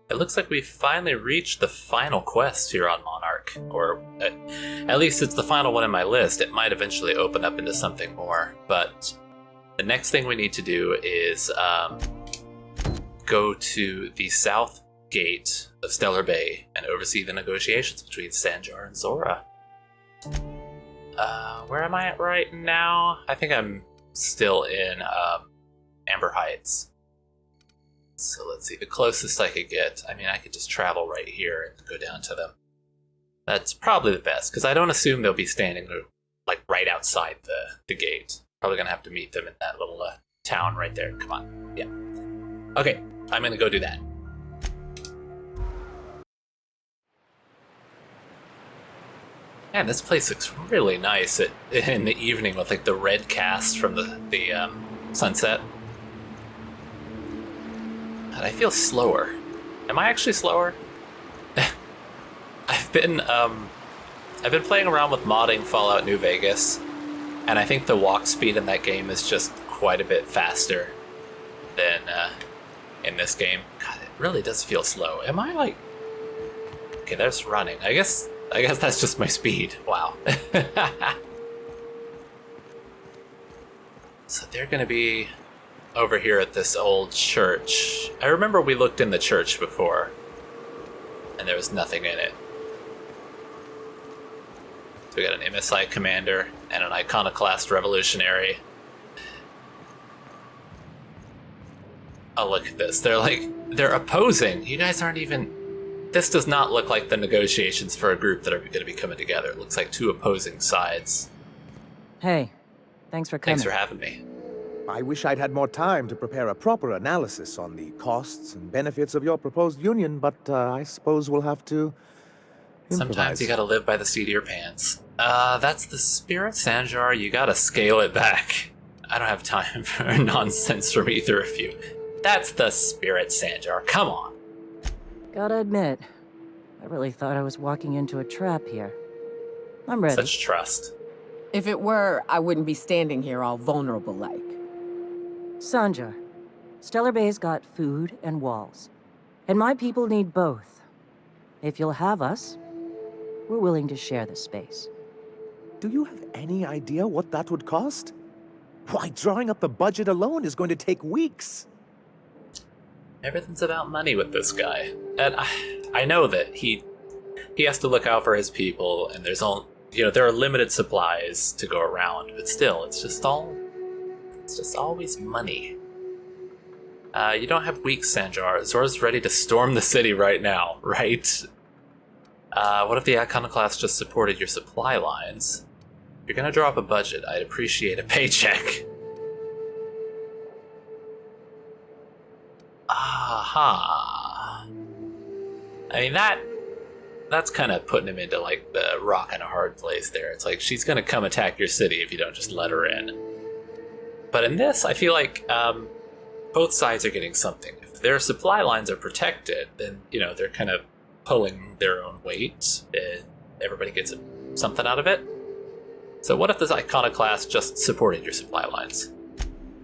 It looks like we finally reached the final quest here on Monarch, or at least it's the final one in my list. It might eventually open up into something more, but the next thing we need to do is go to the south gate of Stellar Bay and oversee the negotiations between Sanjar and Zora. Where am I at right now? I think I'm still in Amber Heights. So let's see, the closest I could get, I mean, I could just travel right here and go down to them. That's probably the best, because I don't assume they'll be standing like right outside the gate. Probably gonna have to meet them in that little town right there. Come on, yeah. Okay, I'm gonna go do that. Man, this place looks really nice in the evening with like the red cast from the sunset. God, I feel slower. Am I actually slower? I've been playing around with modding Fallout New Vegas, and I think the walk speed in that game is just quite a bit faster than in this game. God, it really does feel slow. Am I like... Okay, there's running. I guess that's just my speed. Wow. So they're gonna be over here at this old church. I remember we looked in the church before, and there was nothing in it. So we got an MSI commander and an iconoclast revolutionary. Oh, look at this. They're opposing. You guys aren't even... This does not look like the negotiations for a group that are going to be coming together. It looks like two opposing sides. Hey, thanks for coming. Thanks for having me. I wish I'd had more time to prepare a proper analysis on the costs and benefits of your proposed union, but I suppose we'll have to improvise. Sometimes you gotta live by the seat of your pants. That's the spirit, Sanjar. You gotta scale it back. I don't have time for nonsense from either of you. That's the spirit, Sanjar. Come on. Gotta admit, I really thought I was walking into a trap here. I'm ready. Such trust. If it were, I wouldn't be standing here all vulnerable like. Sanjar, Stellar Bay's got food and walls, and my people need both. If you'll have us, we're willing to share the space. Do you have any idea what that would cost? Why, drawing up the budget alone is going to take weeks. Everything's about money with this guy. And I know that he has to look out for his people, and there are limited supplies to go around, but still, it's just always money. You don't have weeks, Sanjar. Zora's ready to storm the city right now, right? What if the Iconoclast just supported your supply lines? If you're gonna draw up a budget, I'd appreciate a paycheck. Aha. I mean, that's kind of putting him into like the rock and a hard place there. It's like she's gonna come attack your city if you don't just let her in. But in this, I feel like both sides are getting something. If their supply lines are protected, then they're kind of pulling their own weight, and everybody gets something out of it. So what if this Iconoclast just supported your supply lines?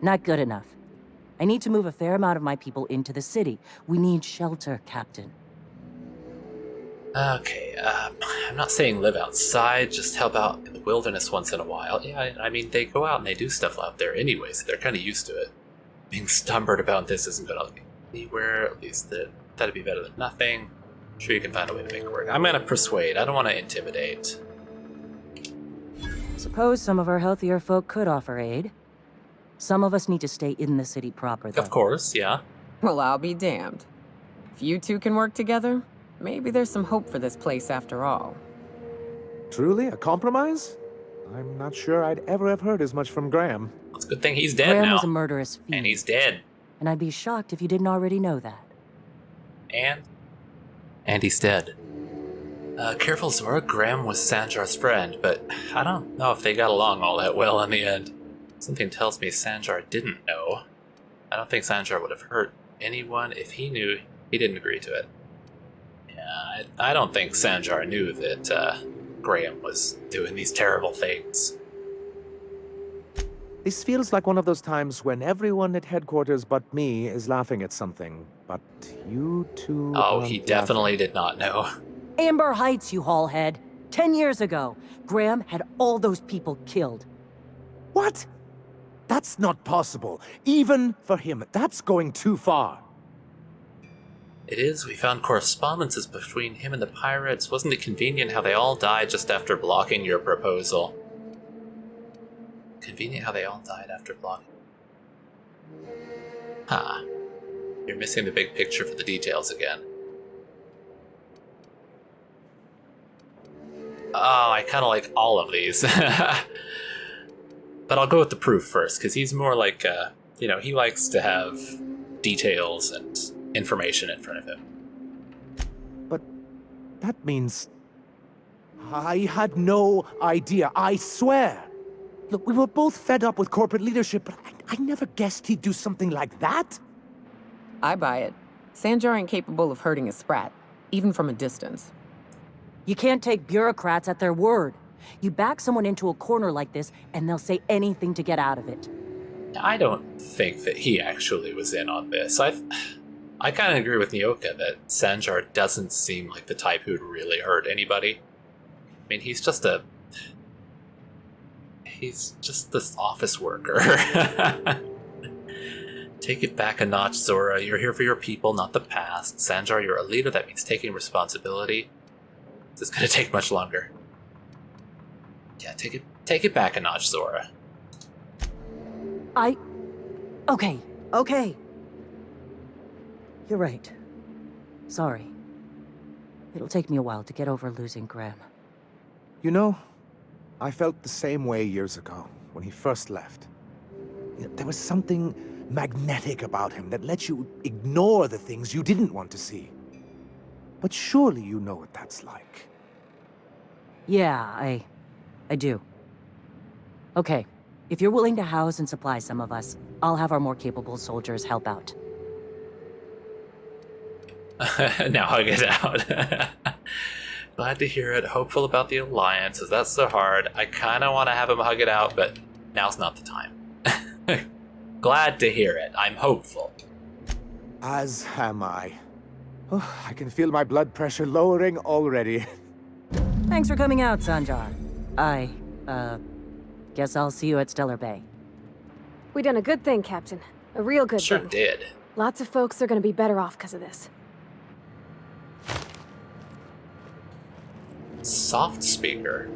Not good enough. I need to move a fair amount of my people into the city. We need shelter, Captain. Okay, I'm not saying live outside, just help out in the wilderness once in a while. Yeah, I mean, they go out and they do stuff out there anyway, so they're kind of used to it. Being stubborn about this isn't going to anywhere, at least that'd be better than nothing. I'm sure you can find a way to make it work. I'm going to persuade, I don't want to intimidate. Suppose some of our healthier folk could offer aid. Some of us need to stay in the city proper, though. Of course, yeah. Well, I'll be damned. If you two can work together, maybe there's some hope for this place after all. Truly, a compromise? I'm not sure I'd ever have heard as much from Graham. It's a good thing he's dead Graham now. was a murderous fiend. And he's dead. And I'd be shocked if you didn't already know that. And he's dead. Careful, Zora. Graham was Sanjar's friend, but I don't know if they got along all that well in the end. Something tells me Sanjar didn't know. I don't think Sanjar would have hurt anyone if he knew he didn't agree to it. Yeah, I don't think Sanjar knew that Graham was doing these terrible things. This feels like one of those times when everyone at headquarters but me is laughing at something, but you two Oh, aren't he definitely laughing. did not know. Amber Heights, you haulhead. 10 years ago, Graham had all those people killed. What? That's not possible. Even for him, that's going too far. It is. We found correspondences between him and the pirates. Wasn't it convenient how they all died just after blocking your proposal? Convenient how they all died after blocking. Huh. You're missing the big picture for the details again. Oh, I kind of like all of these. But I'll go with the proof first, because he's more like, you know, he likes to have details and information in front of him. But that means... I had no idea, I swear. Look, we were both fed up with corporate leadership, but I never guessed he'd do something like that. I buy it. Sanjar ain't capable of hurting a sprat, even from a distance. You can't take bureaucrats at their word. You back someone into a corner like this, and they'll say anything to get out of it. I don't think that he actually was in on this. I kind of agree with Nyoka that Sanjar doesn't seem like the type who'd really hurt anybody. I mean, he's just this office worker. Take it back a notch, Zora. You're here for your people, not the past. Sanjar, you're a leader. That means taking responsibility. This is going to take much longer. Yeah, take it back a notch, Zora. Okay. You're right. Sorry. It'll take me a while to get over losing Graham. You know, I felt the same way years ago, when he first left. You know, there was something magnetic about him that let you ignore the things you didn't want to see. But surely you know what that's like. Yeah, I do. Okay, if you're willing to house and supply some of us, I'll have our more capable soldiers help out. Now hug it out. Glad to hear it. Hopeful about the alliance. Is that so hard? I kind of want to have him hug it out, but now's not the time. Glad to hear it. I'm hopeful. As am I. Oh, I can feel my blood pressure lowering already. Thanks for coming out, Sanjar. Guess I'll see you at Stellar Bay. We done a good thing, Captain. A real good Sure thing. did. Lots of folks are gonna be better off because of this. Soft speaker.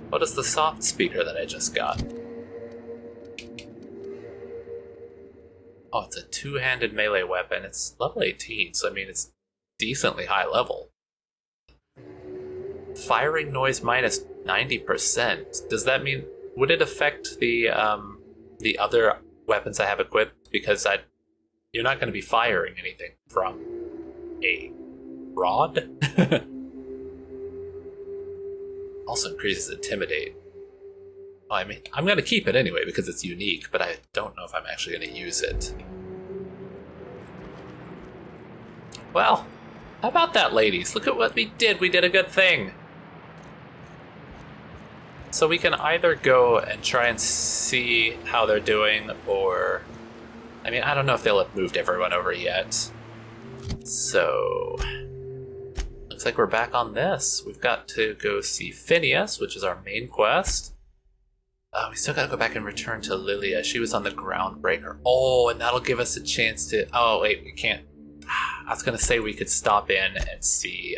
What is the soft speaker that I just got? Oh, it's a two-handed melee weapon. It's level 18, so I mean it's decently high level. Firing noise minus 90%. Does that mean, would it affect the other weapons I have equipped? Because you're not going to be firing anything from a rod. Also increases intimidate. Well, I mean, I'm going to keep it anyway because it's unique, but I don't know if I'm actually going to use it. Well, how about that, ladies? Look at what we did. We did a good thing. So we can either go and try and see how they're doing, or... I mean, I don't know if they'll have moved everyone over yet. So... looks like we're back on this. We've got to go see Phineas, which is our main quest. We still gotta go back and return to Lilia. She was on the Groundbreaker. Oh, and that'll give us a chance to... Oh, wait, we can't... I was gonna say we could stop in and see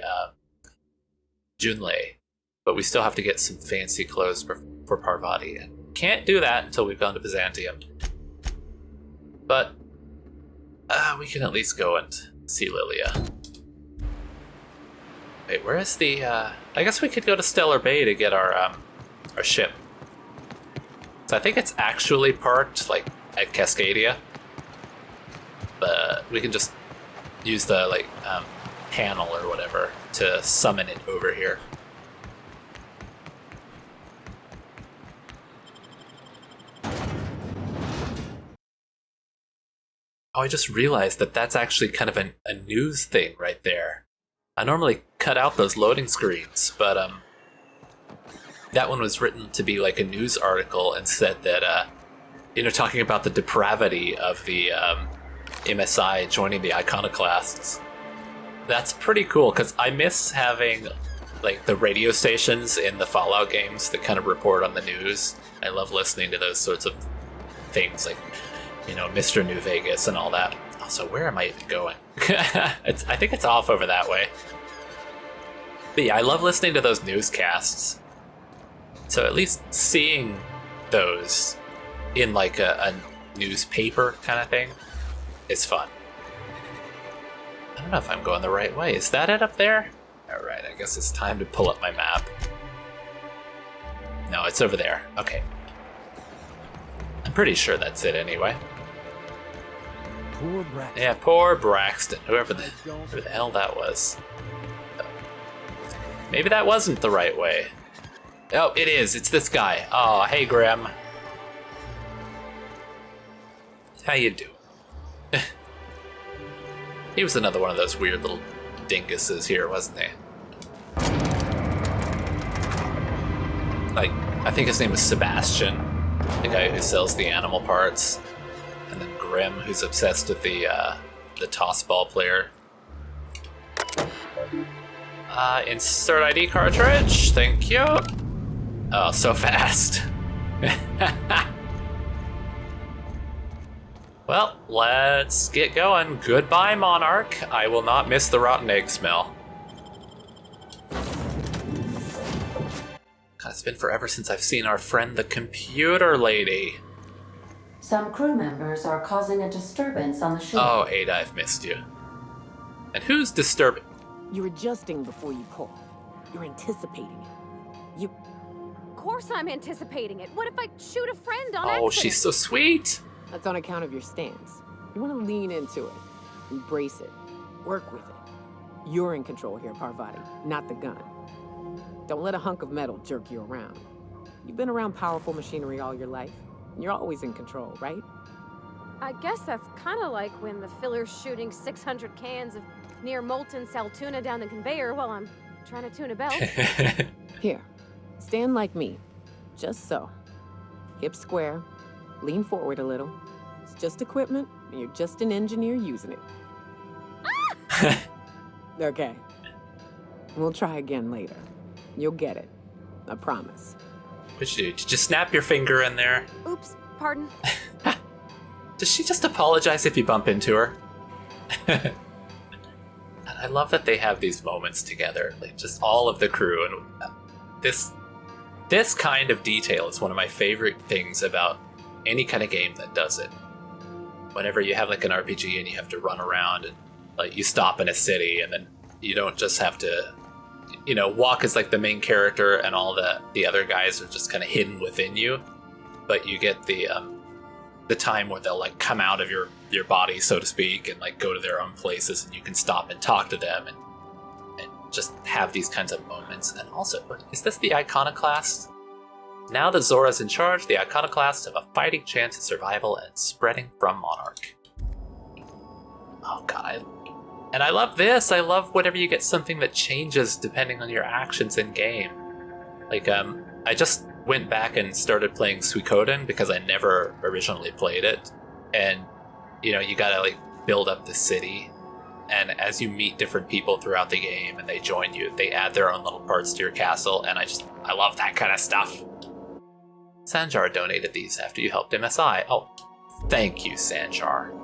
Junlei, but we still have to get some fancy clothes for Parvati, and can't do that until we've gone to Byzantium. But we can at least go and see Lilia. Wait, where is the... I guess we could go to Stellar Bay to get our ship. So I think it's actually parked, like, at Cascadia. But we can just use the, like, panel or whatever to summon it over here. Oh, I just realized that that's actually kind of a news thing right there. I normally cut out those loading screens, but that one was written to be like a news article and said that, talking about the depravity of the MSI joining the iconoclasts. That's pretty cool, because I miss having like the radio stations in the Fallout games that kind of report on the news. I love listening to those sorts of things, like, Mr. New Vegas and all that. Also, where am I even going? I think it's off over that way. But yeah, I love listening to those newscasts. So at least seeing those in like a newspaper kind of thing is fun. I don't know if I'm going the right way. Is that it up there? Alright, I guess it's time to pull up my map. No, it's over there. Okay. I'm pretty sure that's it anyway. Poor Braxton. Yeah, poor Braxton. Whoever the hell that was. Maybe that wasn't the right way. Oh, it is. It's this guy. Oh, hey, Graham. How you doing? He was another one of those weird little dinguses here, wasn't he? Like, I think his name was Sebastian, the guy who sells the animal parts, and then Grim, who's obsessed with the tossball player. Insert ID cartridge, thank you. Oh, so fast. Well, let's get going. Goodbye, Monarch. I will not miss the rotten egg smell. God, it's been forever since I've seen our friend the computer lady. Some crew members are causing a disturbance on the ship. Oh, Ada, I've missed you. And who's disturbing? You're adjusting before you pull. You're anticipating it. Of course I'm anticipating it. What if I shoot a friend on Oh, accident? she's so sweet. That's on account of your stance. You want to lean into it, embrace it, work with it. You're in control here, Parvati, not the gun. Don't let a hunk of metal jerk you around. You've been around powerful machinery all your life, and you're always in control, right? I guess that's kind of like when the filler's shooting 600 cans of near molten cell tuna down the conveyor while I'm trying to tune a belt. Here, stand like me, just so. Hips square, lean forward a little. It's just equipment, and you're just an engineer using it. Okay. We'll try again later. You'll get it. I promise. What'd you do? Did you snap your finger in there? Oops, pardon. Does she just apologize if you bump into her? And I love that they have these moments together, like just all of the crew, and this kind of detail is one of my favorite things about any kind of game that does it. Whenever you have like an RPG and you have to run around and like you stop in a city, and then you don't just have to, walk as like the main character and all the other guys are just kind of hidden within you, but you get the time where they'll like come out of your body, so to speak, and like go to their own places, and you can stop and talk to them and just have these kinds of moments. And also, is this the Iconoclast? Now that Zora's in charge, the Iconoclasts have a fighting chance at survival and spreading from Monarch. Oh god, I love this. I love whenever you get something that changes depending on your actions in game. Like, I just went back and started playing Suikoden because I never originally played it. And, you gotta like build up the city. And as you meet different people throughout the game and they join you, they add their own little parts to your castle. And I love that kind of stuff. Sanjar donated these after you helped MSI. Oh, thank you, Sanjar.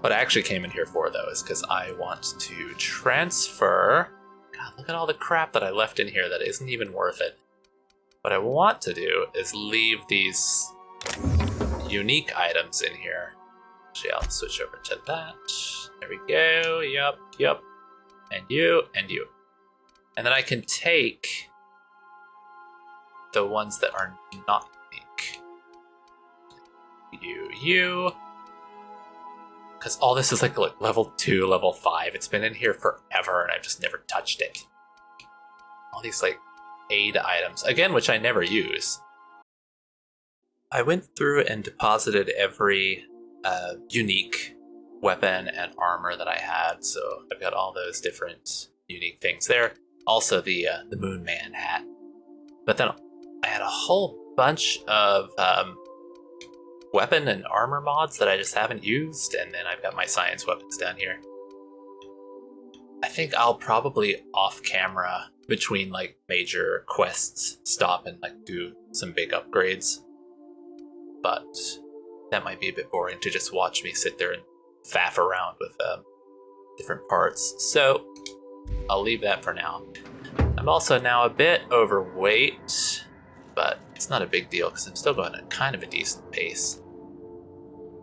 What I actually came in here for, though, is because I want to transfer... God, look at all the crap that I left in here that isn't even worth it. What I want to do is leave these unique items in here. Actually, I'll switch over to that. There we go. Yep. And you. And then I can take the ones that are not unique. You. Because all this is like level 2, level 5. It's been in here forever and I've just never touched it. All these like aid items, again, which I never use. I went through and deposited every unique weapon and armor that I had, so I've got all those different unique things there. Also the Moon Man hat. But then I had a whole bunch of weapon and armor mods that I just haven't used, and then I've got my science weapons down here. I think I'll probably off camera between like major quests stop and like do some big upgrades. But that might be a bit boring to just watch me sit there and faff around with different parts. So I'll leave that for now. I'm also now a bit overweight, but it's not a big deal because I'm still going at kind of a decent pace.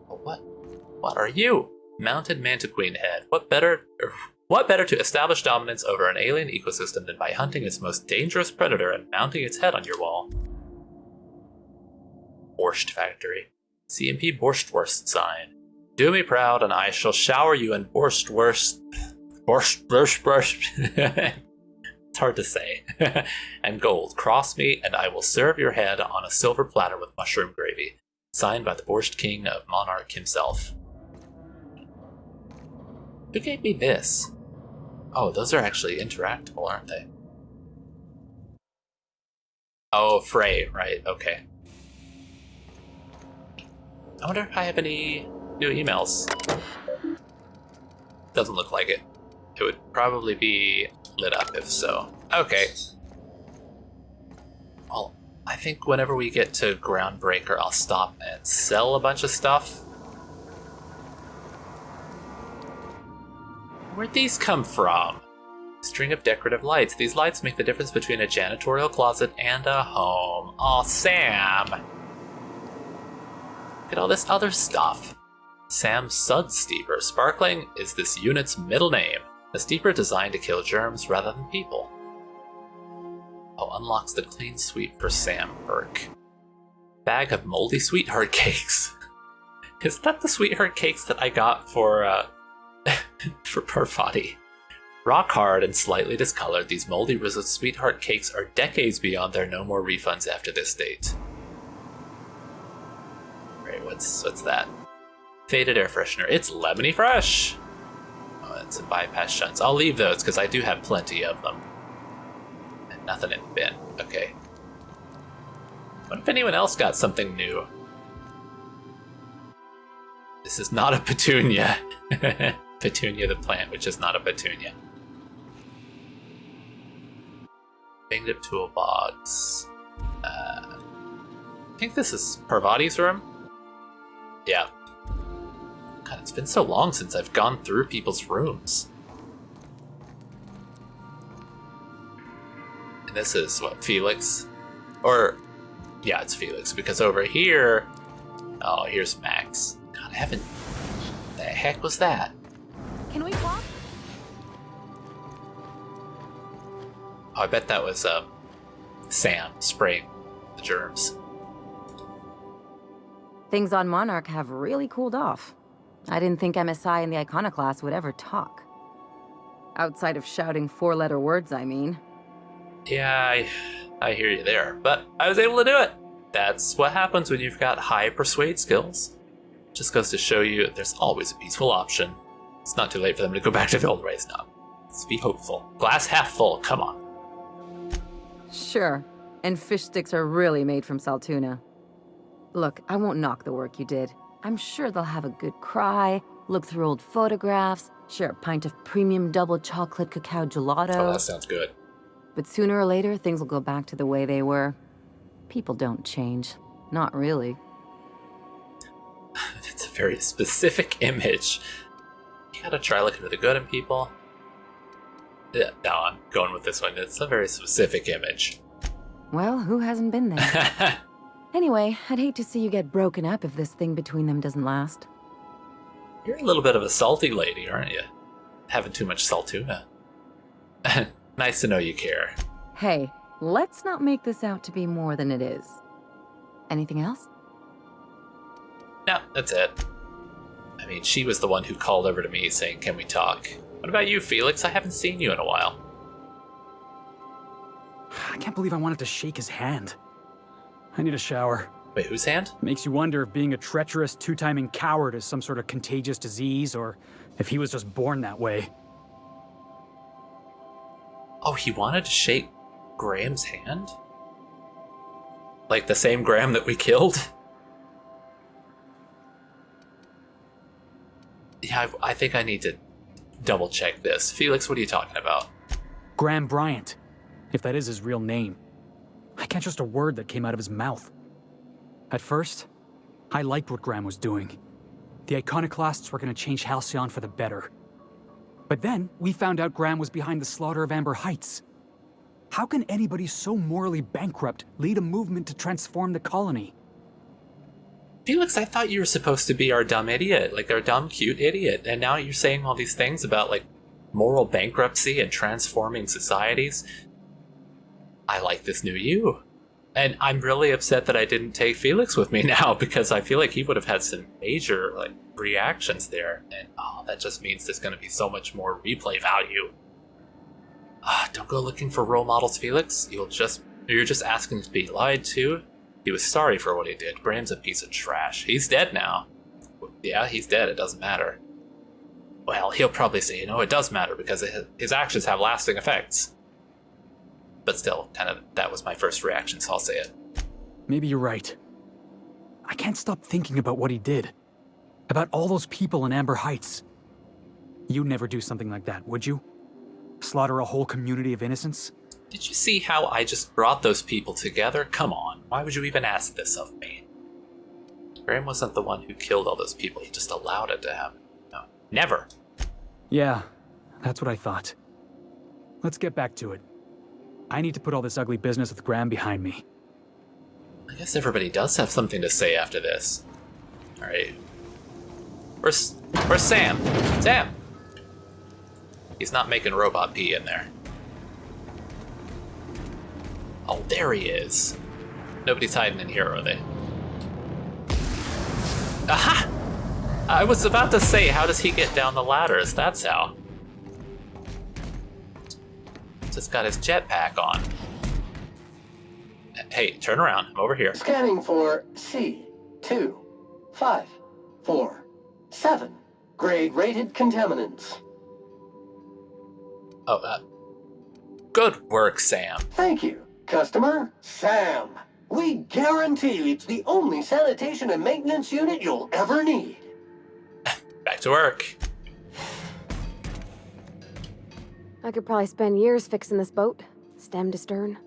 What are you? Mounted Mantiqueen head. What better to establish dominance over an alien ecosystem than by hunting its most dangerous predator and mounting its head on your wall? Borscht Factory. CMP Borschtwurst sign. Do me proud and I shall shower you in Borschtwurst. It's hard to say. And gold. Cross me and I will serve your head on a silver platter with mushroom gravy. Signed by the Borscht King of Monarch himself. Who gave me this? Oh, those are actually interactable, aren't they? Oh, Frey, right, okay. I wonder if I have any new emails. Doesn't look like it. It would probably be lit up if so. Okay. Well, I think whenever we get to Groundbreaker, I'll stop and sell a bunch of stuff. Where'd these come from? String of decorative lights. These lights make the difference between a janitorial closet and a home. Aw, Sam! Look at all this other stuff. Sam Sud Steeper. Sparkling is this unit's middle name. A steeper designed to kill germs rather than people. Oh, unlocks the clean sweep for Sam perk. Bag of moldy sweetheart cakes. Is that the sweetheart cakes that I got for for Parvati? Rock hard and slightly discolored, these moldy Rizzo sweetheart cakes are decades beyond their no more refunds after this date. Right, what's that? Faded air freshener. It's lemony fresh. Oh, and some bypass shunts. I'll leave those because I do have plenty of them. And nothing in the bin. Okay. What if anyone else got something new? This is not a petunia. Petunia the plant, which is not a petunia. Banged up toolbox. I think this is Parvati's room. Yeah. God, it's been so long since I've gone through people's rooms. And this is what, Felix? Or, yeah, it's Felix, because over here, oh, here's Max. God, I haven't, what the heck was that? Can we walk? Oh, I bet that was Sam spraying the germs. Things on Monarch have really cooled off. I didn't think MSI and the Iconoclast would ever talk. Outside of shouting four-letter words, I mean. Yeah, I hear you there, but I was able to do it. That's what happens when you've got high persuade skills. Just goes to show you there's always a peaceful option. It's not too late for them to go back to the old ways now. Let's be hopeful. Glass half full, come on. Sure. And fish sticks are really made from Saltuna. Look, I won't knock the work you did. I'm sure they'll have a good cry, look through old photographs, share a pint of premium double chocolate cacao gelato. Oh, that sounds good. But sooner or later, things will go back to the way they were. People don't change. Not really. It's a very specific image. You gotta try looking for the good in people. Yeah, no, I'm going with this one. It's a very specific image. Well, who hasn't been there? Anyway, I'd hate to see you get broken up if this thing between them doesn't last. You're a little bit of a salty lady, aren't you? Having too much saltuna. Nice to know you care. Hey, let's not make this out to be more than it is. Anything else? No, that's it. I mean, she was the one who called over to me saying, can we talk? What about you, Felix? I haven't seen you in a while. I can't believe I wanted to shake his hand. I need a shower. Wait, whose hand? Makes you wonder if being a treacherous, two-timing coward is some sort of contagious disease, or if he was just born that way. Oh, he wanted to shake Graham's hand? Like the same Graham that we killed? Yeah, I think I need to double check this. Felix, what are you talking about? Graham Bryant, if that is his real name. I can't trust a word that came out of his mouth. At first, I liked what Graham was doing. The Iconoclasts were going to change Halcyon for the better. But then, we found out Graham was behind the slaughter of Amber Heights. How can anybody so morally bankrupt lead a movement to transform the colony? Felix, I thought you were supposed to be our dumb idiot, like our dumb, cute idiot, and now you're saying all these things about, like, moral bankruptcy and transforming societies. I like this new you. And I'm really upset that I didn't take Felix with me now, because I feel like he would have had some major, like, reactions there. And, oh, that just means there's going to be so much more replay value. Don't go looking for role models, Felix. You're just asking to be lied to. He was sorry for what he did. Graham's a piece of trash. He's dead now. Yeah, he's dead. It doesn't matter. Well, he'll probably say, it does matter because his actions have lasting effects. But still, that was my first reaction, so I'll say it. Maybe you're right. I can't stop thinking about what he did. About all those people in Amber Heights. You'd never do something like that, would you? Slaughter a whole community of innocents? Did you see how I just brought those people together? Come on, why would you even ask this of me? Graham wasn't the one who killed all those people, he just allowed it to happen. No, never. Yeah, that's what I thought. Let's get back to it. I need to put all this ugly business with Graham behind me. I guess everybody does have something to say after this. Alright. Where's Sam? Sam! He's not making robot pee in there. Oh, there he is. Nobody's hiding in here, are they? Aha! I was about to say, how does he get down the ladders? That's how. Just got his jetpack on. Hey, turn around. I'm over here. Scanning for C2547. Grade rated contaminants. Oh, good work, Sam. Thank you, customer Sam. We guarantee it's the only sanitation and maintenance unit you'll ever need. Back to work. I could probably spend years fixing this boat, stem to stern.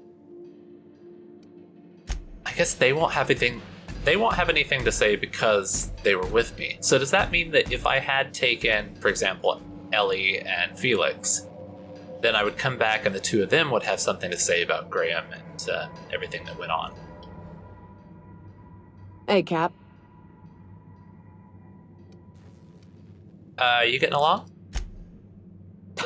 I guess they won't have anything. They won't have anything to say because they were with me. So does that mean that if I had taken, for example, Ellie and Felix, then I would come back and the two of them would have something to say about Graham and everything that went on? Hey, Cap. You getting along?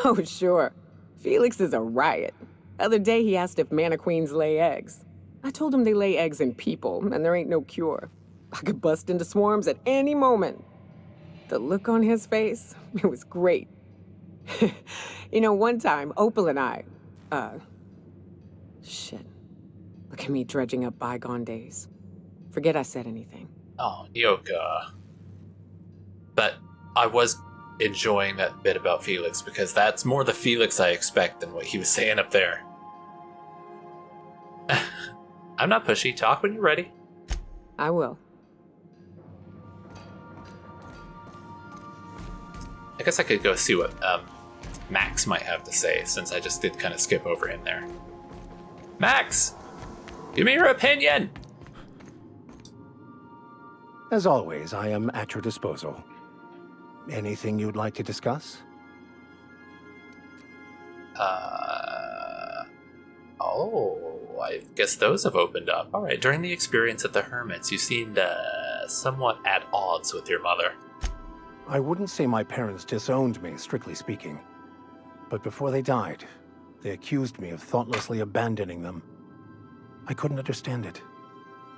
Oh, sure. Felix is a riot. Other day he asked if mana queens lay eggs. I told him they lay eggs in people, and there ain't no cure. I could bust into swarms at any moment. The look on his face, it was great. One time, Opal and I, shit. Look at me dredging up bygone days. Forget I said anything. Oh, Yoka. But I was enjoying that bit about Felix because that's more the Felix I expect than what he was saying up there. I'm not pushy. Talk when you're ready. I will. I guess I could go see what Max might have to say, since I just did kind of skip over him there. Max! Give me your opinion! As always, I am at your disposal. Anything you'd like to discuss? Oh, I guess those have opened up. Alright, during the experience at the Hermits, you seemed somewhat at odds with your mother. I wouldn't say my parents disowned me, strictly speaking. But before they died, they accused me of thoughtlessly abandoning them. I couldn't understand it.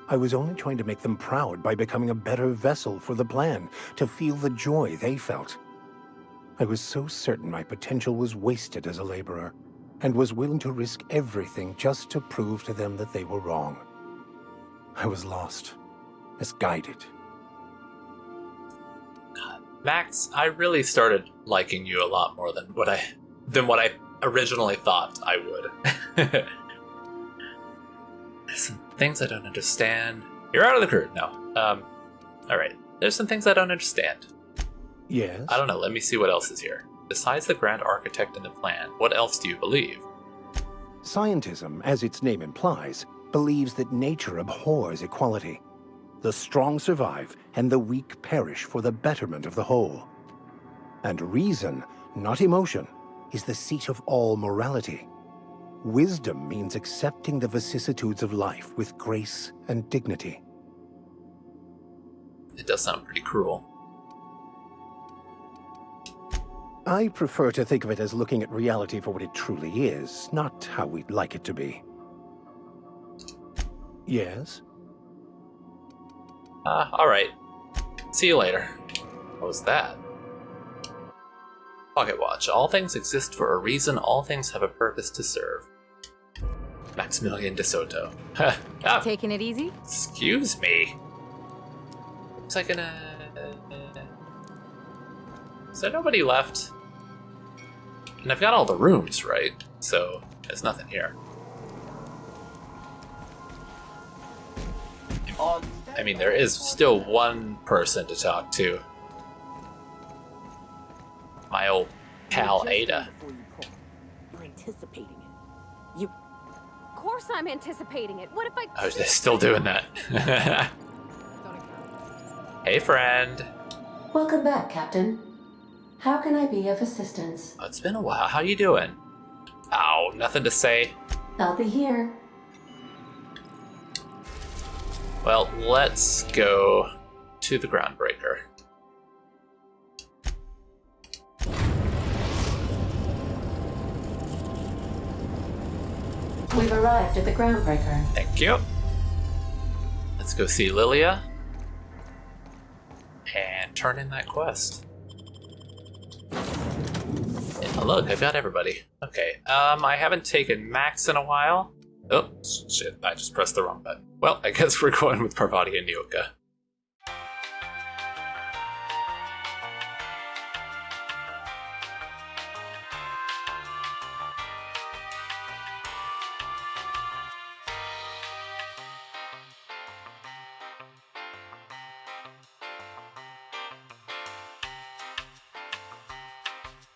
I was only trying to make them proud by becoming a better vessel for the plan, to feel the joy they felt. I was so certain my potential was wasted as a laborer, and was willing to risk everything just to prove to them that they were wrong. I was lost, misguided. Max, I really started liking you a lot more than what I originally thought I would. things I don't understand. You're out of the crew. No. Alright. There's some things I don't understand. Yes? I don't know. Let me see what else is here. Besides the grand architect and the plan, what else do you believe? Scientism, as its name implies, believes that nature abhors equality. The strong survive, and the weak perish for the betterment of the whole. And reason, not emotion, is the seat of all morality. Wisdom means accepting the vicissitudes of life with grace and dignity. It does sound pretty cruel. I prefer to think of it as looking at reality for what it truly is, not how we'd like it to be. Yes? Alright. See you later. What was that? Pocket watch. All things exist for a reason. All things have a purpose to serve. Maximilian de Soto. Ah, Taking it easy? excuse me. Was I gonna... Is there nobody left? And I've got all the rooms, right? So, there's nothing here. I mean, there is still one person to talk to. My old pal Ada. Before you pull. You're anticipating it. Of course I'm anticipating it. What if I... Oh, they're still doing that. Hey, friend. Welcome back, Captain. How can I be of assistance? Oh, it's been a while. How you doing? Oh, nothing to say. I'll be here. Well, let's go to the Groundbreaker. We've arrived at the Groundbreaker. Thank you. Let's go see Lilia and turn in that quest. And look, I've got everybody. Okay, I haven't taken Max in a while. Oh, shit, I just pressed the wrong button. Well, I guess we're going with Parvati and Nyoka.